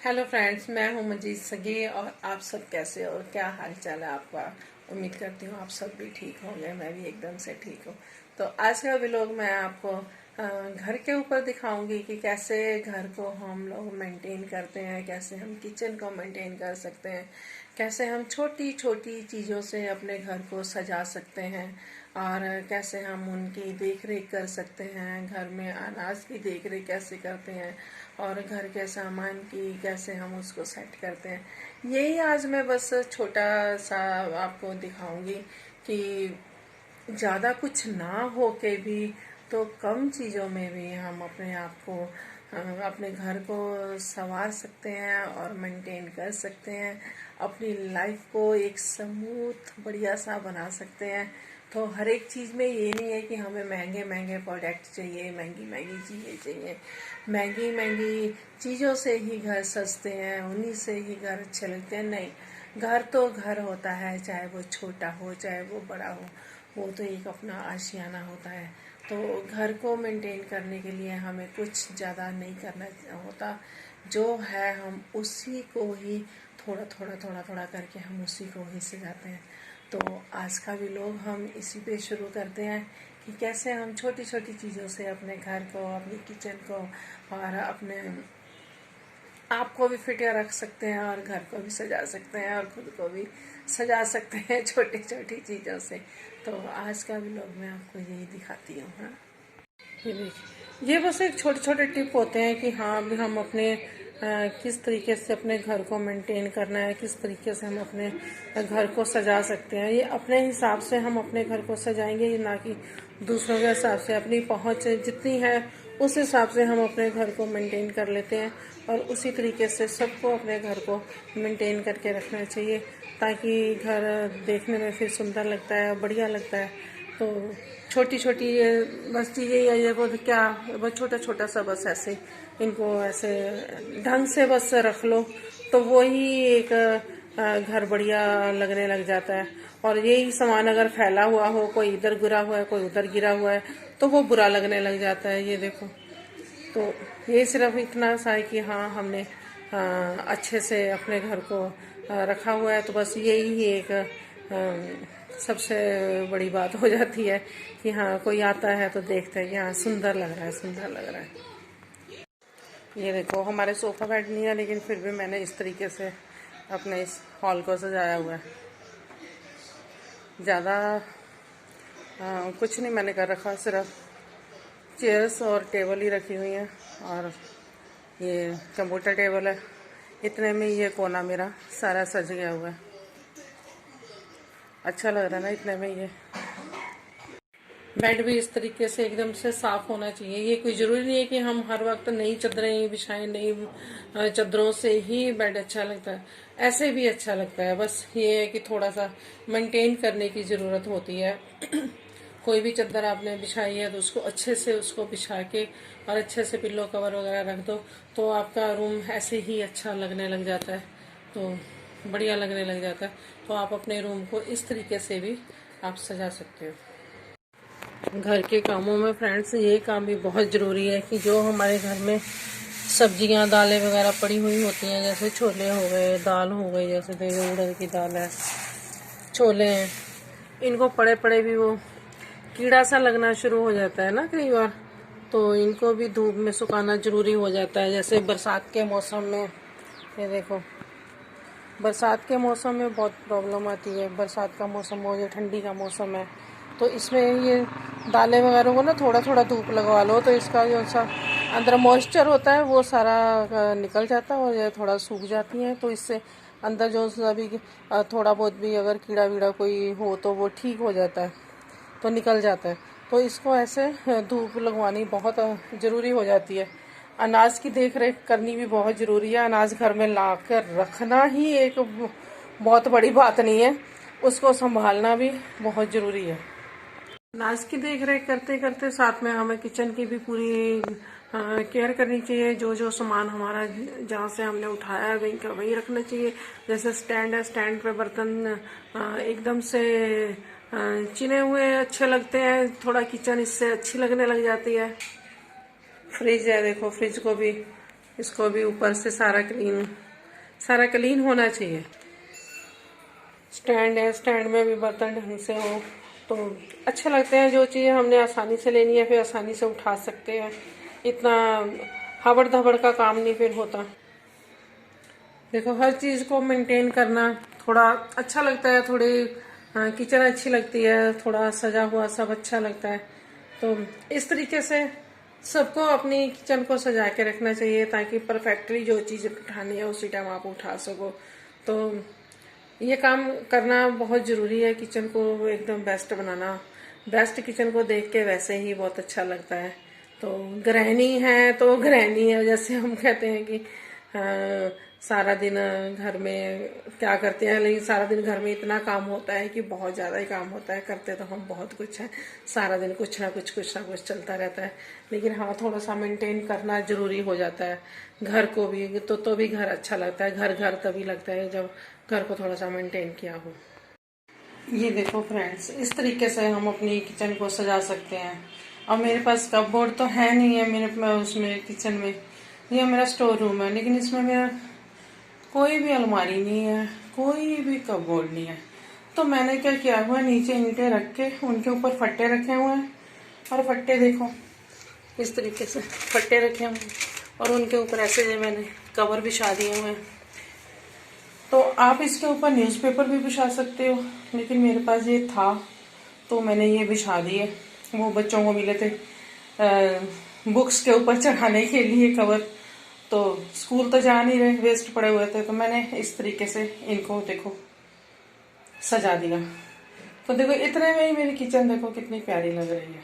Hello friends, मैं हूं मंजीत सगी और आप सब कैसे हो और क्या हाल चाल है आपका। उम्मीद करती हूँ आप सब भी ठीक होंगे। मैं भी एकदम से ठीक हूँ। तो आज का व्लॉग मैं आपको घर के ऊपर दिखाऊंगी कि कैसे घर को हम लोग मेंटेन करते हैं, कैसे हम किचन को मेंटेन कर सकते हैं, कैसे हम छोटी छोटी चीज़ों से अपने घर को सजा सकते हैं और कैसे हम उनकी देख रेख कर सकते हैं। घर में अनाज की देख रेख कैसे करते हैं और घर के सामान की कैसे हम उसको सेट करते हैं। यही आज मैं बस छोटा सा आपको दिखाऊंगी कि ज़्यादा कुछ ना हो के भी तो कम चीज़ों में भी हम अपने आप को अपने घर को संवार सकते हैं और मेंटेन कर सकते हैं। अपनी लाइफ को एक स्मूथ बढ़िया सा बना सकते हैं। तो हर एक चीज़ में ये नहीं है कि हमें महंगे महंगे प्रोडक्ट चाहिए, महंगी महंगी चीज़ें चाहिए। महंगी महंगी चीज़ों से ही घर सजते हैं, उन्हीं से ही घर अच्छे लगते हैं। नहीं, घर तो घर होता है, चाहे वो छोटा हो चाहे वो बड़ा हो, वो तो एक अपना आशियाना होता है। तो घर को मेंटेन करने के लिए हमें कुछ ज़्यादा नहीं करना होता। जो है हम उसी को ही थोड़ा थोड़ा थोड़ा थोड़ा करके हम उसी को ही सजाते हैं। तो आज का भी लोग हम इसी पे शुरू करते हैं कि कैसे हम छोटी छोटी चीज़ों से अपने घर को, अपनी किचन को और अपने आप को भी फिट रख सकते हैं और घर को भी सजा सकते हैं और खुद को भी सजा सकते हैं छोटी छोटी चीज़ों से। तो आज का भी लोग मैं आपको यही दिखाती हूँ। हाँ, ये देखिए, ये बस एक छोटे छोटे टिप होते हैं कि हाँ अभी हम अपने किस तरीके से अपने घर को मेंटेन करना है, किस तरीके से हम अपने घर को सजा सकते हैं। ये अपने हिसाब से हम अपने घर को सजाएंगे, ये ना कि दूसरों के हिसाब से। अपनी पहुंच जितनी है उस हिसाब से हम अपने घर को मेंटेन कर लेते हैं और उसी तरीके से सबको अपने घर को मेंटेन करके रखना चाहिए ताकि घर देखने में फिर सुंदर लगता है, बढ़िया लगता है। तो छोटी छोटी बस चीज़ें ये वो क्या, बस छोटा छोटा सा बस ऐसे इनको ऐसे ढंग से बस रख लो तो वो ही एक घर बढ़िया लगने लग जाता है। और यही सामान अगर फैला हुआ हो, कोई इधर गिरा हुआ है कोई उधर गिरा हुआ है, तो वो बुरा लगने लग जाता है। ये देखो, तो ये सिर्फ इतना सा है कि हाँ हमने अच्छे से अपने घर को रखा हुआ है। तो बस यही एक सबसे बड़ी बात हो जाती है कि हाँ कोई आता है तो देखता है कि हाँ सुंदर लग रहा है, सुंदर लग रहा है। ये देखो, हमारे सोफ़ा बेड नहीं है लेकिन फिर भी मैंने इस तरीके से अपने इस हॉल को सजाया हुआ है। ज़्यादा कुछ नहीं मैंने कर रखा, सिर्फ चेयर्स और टेबल ही रखी हुई हैं और ये कंप्यूटर टेबल है। इतने में ये कोना मेरा सारा सज गया हुआ है। अच्छा लग रहा है ना इतने में। ये बेड भी इस तरीके से एकदम से साफ होना चाहिए। ये कोई जरूरी नहीं है कि हम हर वक्त नई चादरें बिछाएं, नई चादरों से ही बेड अच्छा लगता है। ऐसे भी अच्छा लगता है, बस ये है कि थोड़ा सा मेंटेन करने की जरूरत होती है। कोई भी चादर आपने बिछाई है तो उसको अच्छे से उसको बिछा के और अच्छे से पिल्लो कवर वगैरह रख दो तो आपका रूम ऐसे ही अच्छा लगने लग जाता है, तो बढ़िया लगने लग जाता है। तो आप अपने रूम को इस तरीके से भी आप सजा सकते हो। घर के कामों में फ्रेंड्स ये काम भी बहुत ज़रूरी है कि जो हमारे घर में सब्जियां दालें वगैरह पड़ी हुई होती हैं, जैसे छोले हो गए, दाल हो गई, जैसे देखो उड़द की दाल है, छोले हैं, इनको पड़े पड़े भी वो कीड़ा सा लगना शुरू हो जाता है ना कई बार। तो इनको भी धूप में सुखाना जरूरी हो जाता है। जैसे बरसात के मौसम में, ये देखो बरसात के मौसम में बहुत प्रॉब्लम आती है। बरसात का मौसम हो या ठंडी का मौसम है तो इसमें ये दालें वगैरह को ना थोड़ा थोड़ा धूप लगवा लो तो इसका जो सा अंदर मॉइस्चर होता है वो सारा निकल जाता है और ये थोड़ा सूख जाती हैं। तो इससे अंदर जो अभी थोड़ा बहुत भी अगर कीड़ा वीड़ा कोई हो तो वो ठीक हो जाता है, तो निकल जाता है। तो इसको ऐसे धूप लगवानी बहुत ज़रूरी हो जाती है। अनाज की देख रेख करनी भी बहुत ज़रूरी है। अनाज घर में ला कर रखना ही एक बहुत बड़ी बात नहीं है, उसको संभालना भी बहुत ज़रूरी है। अनाज की देख रेख करते करते साथ में हमें किचन की भी पूरी केयर करनी चाहिए। जो जो सामान हमारा जहाँ से हमने उठाया है वहीं का वहीं रखना चाहिए। जैसे स्टैंड है, स्टैंड पे बर्तन एकदम से चिने हुए अच्छे लगते हैं, थोड़ा किचन इससे अच्छी लगने लग जाती है। फ्रिज है, देखो फ्रिज को भी इसको भी ऊपर से सारा क्लीन होना चाहिए। स्टैंड है, स्टैंड में भी बर्तन ढंग से हो तो अच्छे लगते हैं। जो चीज़ें हमने आसानी से लेनी है फिर आसानी से उठा सकते हैं, इतना हबड़ धबड़ का काम नहीं फिर होता। देखो हर चीज़ को मेंटेन करना थोड़ा अच्छा लगता है, थोड़ी किचन अच्छी लगती है, थोड़ा सजा हुआ सब अच्छा लगता है। तो इस तरीके से सबको अपनी किचन को सजा के रखना चाहिए ताकि परफेक्टली जो चीज़ उठानी है उसी टाइम आप उठा सको। तो ये काम करना बहुत ज़रूरी है, किचन को एकदम बेस्ट बनाना। बेस्ट किचन को देख के वैसे ही बहुत अच्छा लगता है। तो गृहिणी है तो गृहिणी है, जैसे हम कहते हैं कि सारा दिन घर में क्या करते हैं, लेकिन सारा दिन घर में इतना काम होता है कि बहुत ज़्यादा ही काम होता है। करते तो हम बहुत कुछ है, सारा दिन कुछ ना कुछ चलता रहता है। लेकिन हाँ, थोड़ा सा मेंटेन करना ज़रूरी हो जाता है घर को भी, तो भी घर अच्छा लगता है। घर तभी लगता है जब घर को थोड़ा सा मेंटेन किया हो। ये देखो फ्रेंड्स, इस तरीके से हम अपनी किचन को सजा सकते हैं। अब मेरे पास कपबोर्ड तो है नहीं है मेरे उसमें किचन में, ये मेरा स्टोर रूम है, लेकिन इसमें मेरा कोई भी अलमारी नहीं है, कोई भी कपबोर्ड नहीं है। तो मैंने क्या किया हुआ, नीचे ईंटें रख के उनके ऊपर फट्टे रखे हुए हैं। और फट्टे देखो इस तरीके से फट्टे रखे हुए हैं और उनके ऊपर ऐसे जो मैंने कवर बिछा दिए हुए हैं। तो आप इसके ऊपर न्यूज़पेपर भी बिछा सकते हो, लेकिन मेरे पास ये था तो मैंने ये बिछा दिए। वो बच्चों को मिले थे बुक्स के ऊपर चढ़ाने के लिए कवर, तो स्कूल तो जा नहीं रहे, वेस्ट पड़े हुए थे, तो मैंने इस तरीके से इनको देखो सजा दिया। तो देखो इतने में ही मेरी किचन देखो कितनी प्यारी लग रही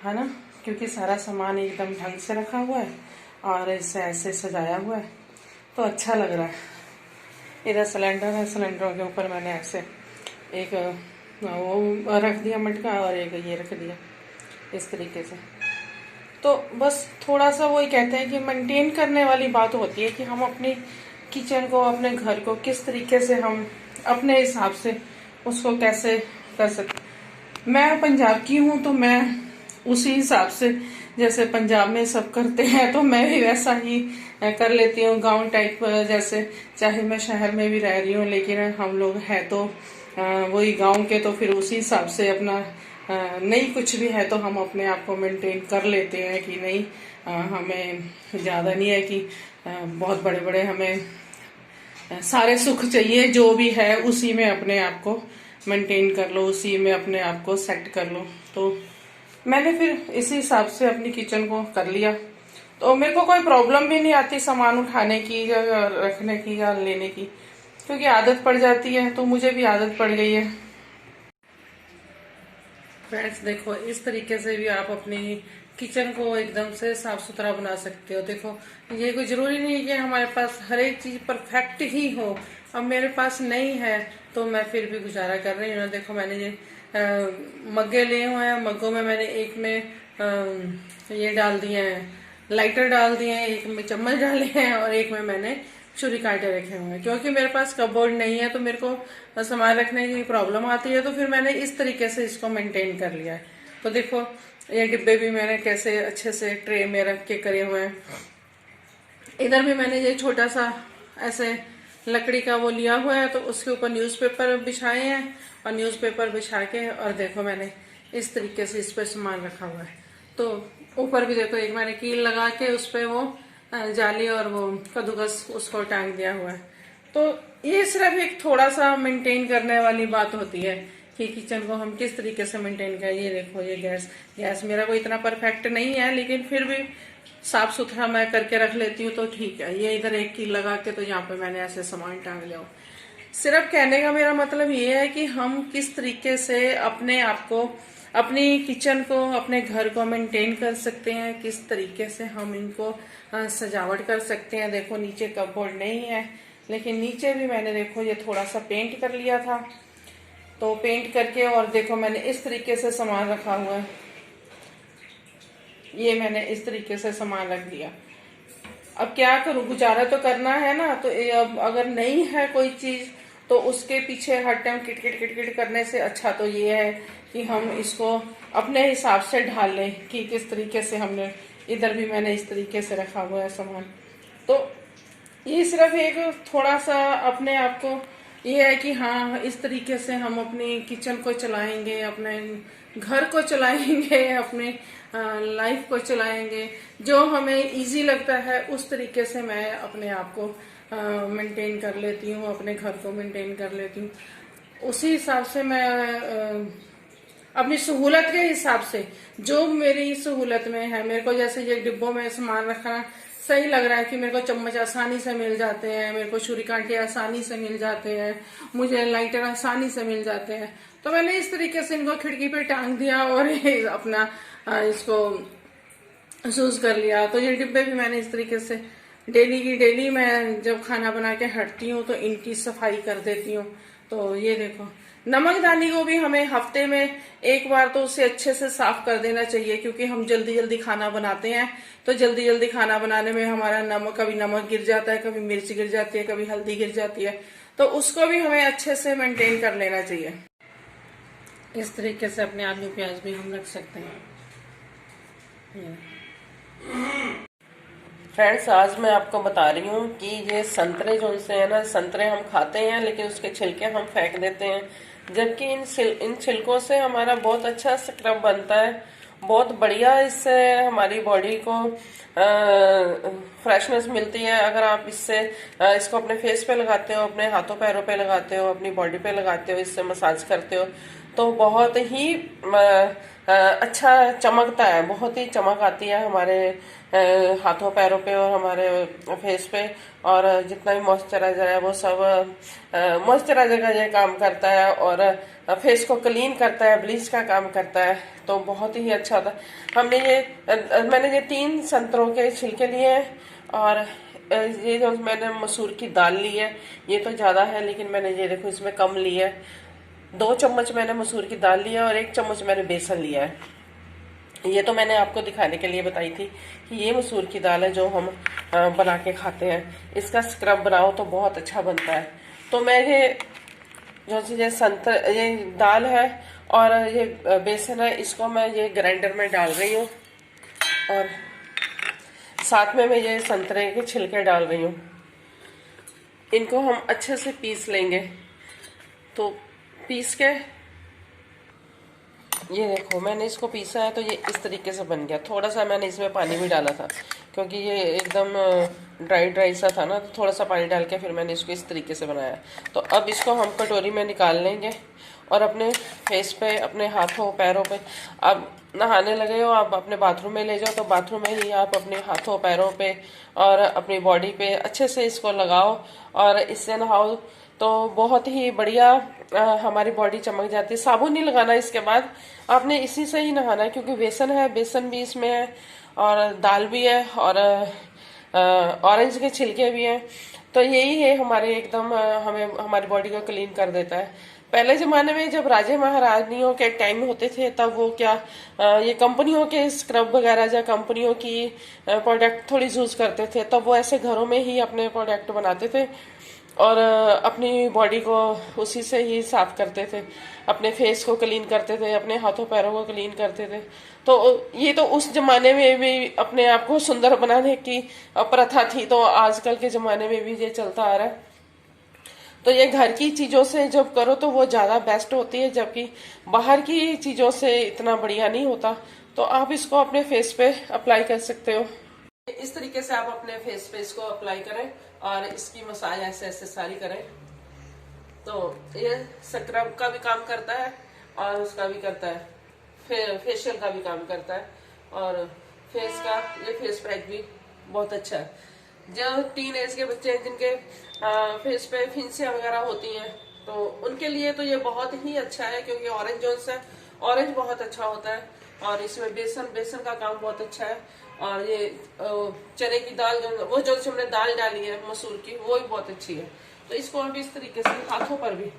है ना, क्योंकि सारा सामान एकदम ढंग से रखा हुआ है और इसे ऐसे सजाया हुआ है तो अच्छा लग रहा है। इधर सिलेंडर है, सिलेंडरों के ऊपर मैंने ऐसे एक वो रख दिया मटका और एक ये रख दिया इस तरीके से। तो बस थोड़ा सा वही कहते हैं कि मेंटेन करने वाली बात होती है कि हम अपनी किचन को, अपने घर को किस तरीके से हम अपने हिसाब से उसको कैसे कर सकते। मैं पंजाब की हूँ तो मैं उसी हिसाब से, जैसे पंजाब में सब करते हैं तो मैं भी वैसा ही कर लेती हूँ, गांव टाइप जैसे। चाहे मैं शहर में भी रह रही हूँ लेकिन हम लोग हैं तो वही गांव के, तो फिर उसी हिसाब से अपना नहीं कुछ भी है तो हम अपने आप को मेंटेन कर लेते हैं कि नहीं हमें ज़्यादा नहीं है कि बहुत बड़े बड़े हमें सारे सुख चाहिए। जो भी है उसी में अपने आप को मेंटेन कर लो, उसी में अपने आप को सेट कर लो। तो मैंने फिर इसी हिसाब से अपनी किचन को कर लिया, तो मेरे को कोई प्रॉब्लम भी नहीं आती सामान उठाने की या रखने की या लेने की, क्योंकि आदत पड़ जाती है। तो मुझे भी आदत पड़ गई है। फ्रेंड्स देखो इस तरीके से भी आप अपनी किचन को एकदम से साफ सुथरा बना सकते हो। देखो ये कोई जरूरी नहीं कि हमारे पास हर एक चीज परफेक्ट ही हो। अब मेरे पास नहीं है तो मैं फिर भी गुजारा कर रही हूँ। देखो मैंने ये मग्गे लिए हुए हैं, मग्गों में मैंने एक में ये डाल दिए हैं, लाइटर डाल दिए हैं, एक में चम्मच डाले हैं और एक में मैंने छुरी कांटे रखे हुए हैं। क्योंकि मेरे पास कपबोर्ड नहीं है तो मेरे को सामान रखने की प्रॉब्लम आती है, तो फिर मैंने इस तरीके से इसको मेंटेन कर लिया है। तो देखो ये डिब्बे भी मैंने कैसे अच्छे से ट्रे में रख के करे हुए हैं। इधर भी मैंने ये छोटा सा ऐसे लकड़ी का वो लिया हुआ है, तो उसके ऊपर न्यूज़पेपर बिछाए हैं और न्यूज़पेपर बिछा के और देखो मैंने इस तरीके से इस पर सामान रखा हुआ है। तो ऊपर भी देखो एक मैंने कील लगा के उस पर वो जाली और वो कद्दूकस उसको टांग दिया हुआ है। तो ये सिर्फ एक थोड़ा सा मेंटेन करने वाली बात होती है कि किचन को हम किस तरीके से मेंटेन करें। ये देखो ये गैस मेरा कोई इतना परफेक्ट नहीं है, लेकिन फिर भी साफ सुथरा मैं करके रख लेती हूँ तो ठीक है। ये इधर एक कील लगा के तो यहाँ पे मैंने ऐसे सामान टांग लिया। सिर्फ कहने का मेरा मतलब ये है कि हम किस तरीके से अपने आप को, अपनी किचन को, अपने घर को मेंटेन कर सकते हैं, किस तरीके से हम इनको सजावट कर सकते हैं। देखो नीचे कपबोर्ड नहीं है, लेकिन नीचे भी मैंने देखो ये थोड़ा सा पेंट कर लिया था, तो पेंट करके और देखो मैंने इस तरीके से सामान रखा हुआ है। ये मैंने इस तरीके से सामान रख दिया। अब क्या करूं, गुजारा तो करना है ना। तो अब अगर नहीं है कोई चीज तो उसके पीछे हर टाइम किटकिट करने से अच्छा तो ये है कि हम इसको अपने हिसाब से ढाल लें कि किस तरीके से हमने इधर भी मैंने इस तरीके से रखा हुआ है सामान। तो ये सिर्फ एक थोड़ा सा अपने आप को ये है कि हाँ, इस तरीके से हम अपनी किचन को चलाएंगे, अपने घर को चलाएंगे, अपने लाइफ को चलाएंगे। जो हमें इजी लगता है उस तरीके से मैं अपने आप को मेंटेन कर लेती हूँ, अपने घर को मेंटेन कर लेती हूँ। उसी हिसाब से मैं अपनी सहूलत के हिसाब से, जो मेरी सहूलत में है, मेरे को जैसे ये डिब्बों में सामान रखना सही लग रहा है कि मेरे को चम्मच आसानी से मिल जाते हैं, मेरे को छुरी कांटे आसानी से मिल जाते हैं, मुझे लाइटर आसानी से मिल जाते हैं, तो मैंने इस तरीके से इनको खिड़की पे टांग दिया और अपना इसको यूज कर लिया। तो ये डिब्बे भी मैंने इस तरीके से डेली की डेली मैं जब खाना बना के हटती हूँ तो इनकी सफाई कर देती हूँ। तो ये देखो, नमकदानी को भी हमें हफ्ते में एक बार तो उसे अच्छे से साफ कर देना चाहिए, क्योंकि हम जल्दी जल्दी खाना बनाते हैं। तो जल्दी जल्दी खाना बनाने में हमारा नमक, कभी नमक गिर जाता है, कभी मिर्च गिर जाती है, कभी हल्दी गिर जाती है, तो उसको भी हमें अच्छे से मेंटेन कर लेना चाहिए। इस तरीके से अपने आलू प्याज भी हम रख सकते हैं। फ्रेंड्स, आज मैं आपको बता रही हूँ कि ये संतरे जो से है ना, संतरे हम खाते हैं लेकिन उसके छिलके हम फेंक देते हैं, जबकि इन छिलकों से हमारा बहुत अच्छा स्क्रब बनता है, बहुत बढ़िया। इससे हमारी बॉडी को फ्रेशनेस मिलती है। अगर आप इसको अपने फेस पे लगाते हो, अपने हाथों पैरों पे लगाते हो, अपनी बॉडी पे लगाते हो, इससे मसाज करते हो, तो बहुत ही अच्छा चमकता है, बहुत ही चमक आती है हमारे हाथों पैरों पे और हमारे फेस पे। और जितना भी मॉइस्चराइजर है वो सब मॉइस्चराइजर का ये काम करता है और फेस को क्लीन करता है, ब्लीच का काम करता है, तो बहुत ही अच्छा था। मैंने ये 3 संतरों के छिलके लिए हैं और ये जो मैंने मसूर की दाल ली है, ये तो ज्यादा है लेकिन मैंने ये देखो इसमें कम ली है। 2 चम्मच मैंने मसूर की दाल लिया और 1 चम्मच मैंने बेसन लिया है। ये तो मैंने आपको दिखाने के लिए बताई थी कि ये मसूर की दाल है जो हम बना के खाते हैं। इसका स्क्रब बनाओ तो बहुत अच्छा बनता है। तो मैं ये दाल है और ये बेसन है, इसको मैं ये ग्राइंडर में डाल रही हूँ और साथ में मैं ये संतरे के छिलके डाल रही हूँ। इनको हम अच्छे से पीस लेंगे। तो पीस के ये देखो, मैंने इसको पीसा है तो ये इस तरीके से बन गया। थोड़ा सा मैंने इसमें पानी भी डाला था क्योंकि ये एकदम ड्राई सा था ना, तो थोड़ा सा पानी डाल के फिर मैंने इसको इस तरीके से बनाया। तो अब इसको हम कटोरी में निकाल लेंगे और अपने फेस पे, अपने हाथों पैरों पे, आप नहाने लगे हो, आप अपने बाथरूम में ले जाओ तो बाथरूम में ही आप अपने हाथों पैरों पे और अपनी बॉडी पे अच्छे से इसको लगाओ और इससे नहाओ तो बहुत ही बढ़िया हमारी बॉडी चमक जाती है। साबुन नहीं लगाना, इसके बाद आपने इसी से ही नहाना है, क्योंकि बेसन है, बेसन भी इसमें है और दाल भी है और ऑरेंज के छिलके भी हैं। तो यही है हमारे एकदम हमें हमारी बॉडी को क्लीन कर देता है। पहले जमाने में जब राजे महारानियों के टाइम होते थे तब वो क्या ये कंपनियों के स्क्रब वगैरह या कंपनियों की प्रोडक्ट थोड़ी यूज करते थे, तब वो ऐसे घरों में ही अपने प्रोडक्ट बनाते थे और अपनी बॉडी को उसी से ही साफ करते थे, अपने फेस को क्लीन करते थे, अपने हाथों पैरों को क्लीन करते थे। तो ये तो उस जमाने में भी अपने आप को सुंदर बनाने की प्रथा थी, तो आजकल के जमाने में भी ये चलता आ रहा है। तो ये घर की चीजों से जब करो तो वो ज्यादा बेस्ट होती है, जबकि बाहर की चीजों से इतना बढ़िया नहीं होता। तो आप इसको अपने फेस पे अप्लाई कर सकते हो। इस तरीके से आप अपने फेस पे इसको अप्लाई करें और इसकी मसाज ऐसे ऐसे सारी करें। तो ये स्क्रब का भी काम करता है और उसका भी करता है, फेशियल का भी काम करता है और फेस का ये फेस पैक भी बहुत अच्छा है। जो टीन एज के बच्चे हैं जिनके फेस पे फिंसियां वगैरह होती हैं तो उनके लिए तो ये बहुत ही अच्छा है, क्योंकि ऑरेंज जोन्स है, ऑरेंज बहुत अच्छा होता है और इसमें बेसन का काम बहुत अच्छा है। और ये चने की दाल जो हमने दाल डाली है मसूर की, वो भी बहुत अच्छी है। तो इसको भी इस तरीके से हाथों पर भी,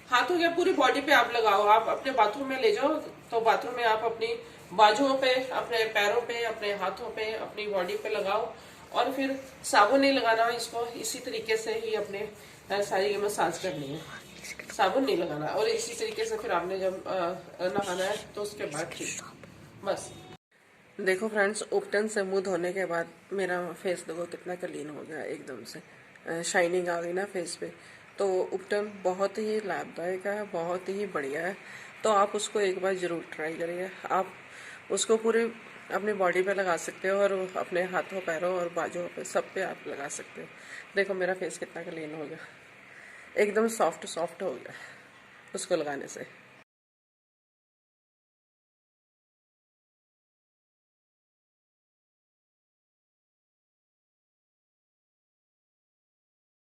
हाथों के पूरी बॉडी पे आप लगाओ। आप अपने बाथरूम में ले जाओ तो बाथरूम में आप अपनी बाजुओं पे, अपने पैरों पे, अपने हाथों पे, अपनी बॉडी पे लगाओ और फिर साबुन नहीं लगाना, इसको इसी तरीके से ही अपने सारी मसाज करनी है, साबुन नहीं लगाना। और इसी तरीके से फिर आपने जब नहाना है तो उसके बाद ठीक, बस। देखो फ्रेंड्स, उपटन से मुंह धोने के बाद मेरा फेस देखो कितना क्लीन हो गया, एकदम से शाइनिंग आ गई ना फेस पे। तो उपटन बहुत ही लाभदायक है, बहुत ही बढ़िया है। तो आप उसको एक बार जरूर ट्राई करिए। आप उसको पूरे अपनी बॉडी पे लगा सकते हो और अपने हाथों पैरों और बाजुओं पे सब पे आप लगा सकते हो। देखो मेरा फेस कितना क्लीन हो गया, एकदम सॉफ्ट सॉफ्ट हो गया उसको लगाने से।